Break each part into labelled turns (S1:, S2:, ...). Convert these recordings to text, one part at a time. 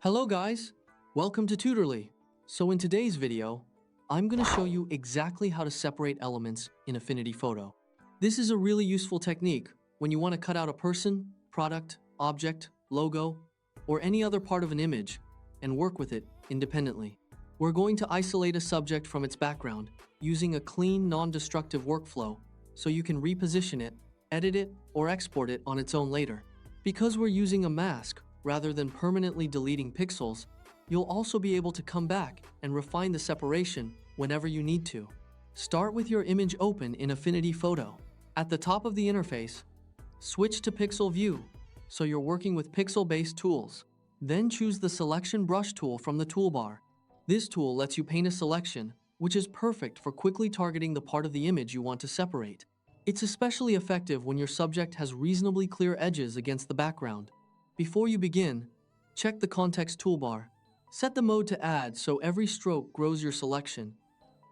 S1: Hello guys, welcome to Tutorly. So in today's video, I'm going to show you exactly how to separate elements in Affinity Photo. This is a really useful technique when you want to cut out a person, product, object, logo, or any other part of an image and work with it independently. We're going to isolate a subject from its background using a clean, non-destructive workflow so you can reposition it, edit it, or export it on its own later. Because we're using a mask, rather than permanently deleting pixels, you'll also be able to come back and refine the separation whenever you need to. Start with your image open in Affinity Photo. At the top of the interface, switch to Pixel View, so you're working with pixel-based tools. Then choose the Selection Brush tool from the toolbar. This tool lets you paint a selection, which is perfect for quickly targeting the part of the image you want to separate. It's especially effective when your subject has reasonably clear edges against the background. Before you begin, check the context toolbar. Set the mode to add so every stroke grows your selection,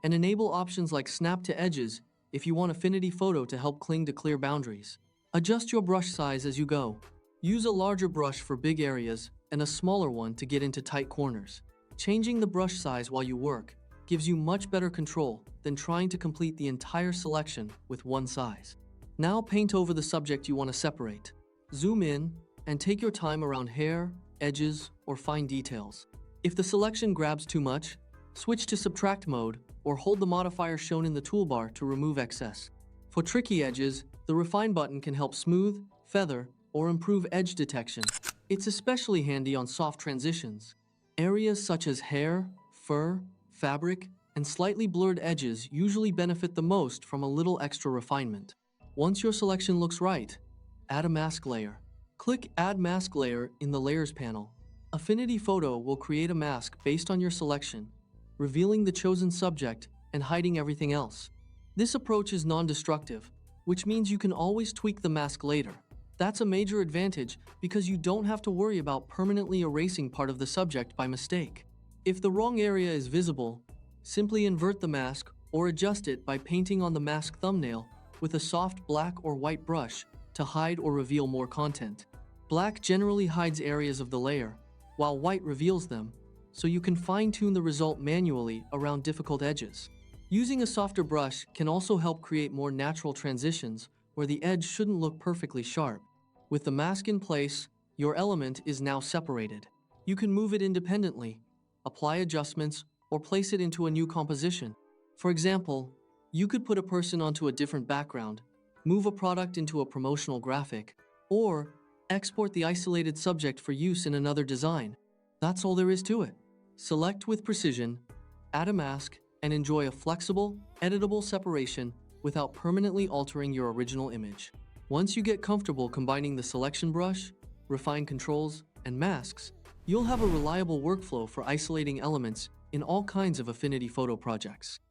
S1: and enable options like snap to edges if you want Affinity Photo to help cling to clear boundaries. Adjust your brush size as you go. Use a larger brush for big areas and a smaller one to get into tight corners. Changing the brush size while you work gives you much better control than trying to complete the entire selection with one size. Now paint over the subject you want to separate. Zoom in and take your time around hair, edges, or fine details. If the selection grabs too much, switch to subtract mode or hold the modifier shown in the toolbar to remove excess. For tricky edges, the refine button can help smooth, feather, or improve edge detection. It's especially handy on soft transitions. Areas such as hair, fur, fabric, and slightly blurred edges usually benefit the most from a little extra refinement. Once your selection looks right, add a mask layer. Click Add Mask Layer in the Layers panel. Affinity Photo will create a mask based on your selection, revealing the chosen subject and hiding everything else. This approach is non-destructive, which means you can always tweak the mask later. That's a major advantage because you don't have to worry about permanently erasing part of the subject by mistake. If the wrong area is visible, simply invert the mask or adjust it by painting on the mask thumbnail with a soft black or white brush to hide or reveal more content. Black generally hides areas of the layer, while white reveals them, so you can fine-tune the result manually around difficult edges. Using a softer brush can also help create more natural transitions where the edge shouldn't look perfectly sharp. With the mask in place, your element is now separated. You can move it independently, apply adjustments, or place it into a new composition. For example, you could put a person onto a different background, move a product into a promotional graphic, or export the isolated subject for use in another design. That's all there is to it. Select with precision, add a mask, and enjoy a flexible, editable separation without permanently altering your original image. Once you get comfortable combining the selection brush, refine controls, and masks, you'll have a reliable workflow for isolating elements in all kinds of Affinity Photo projects.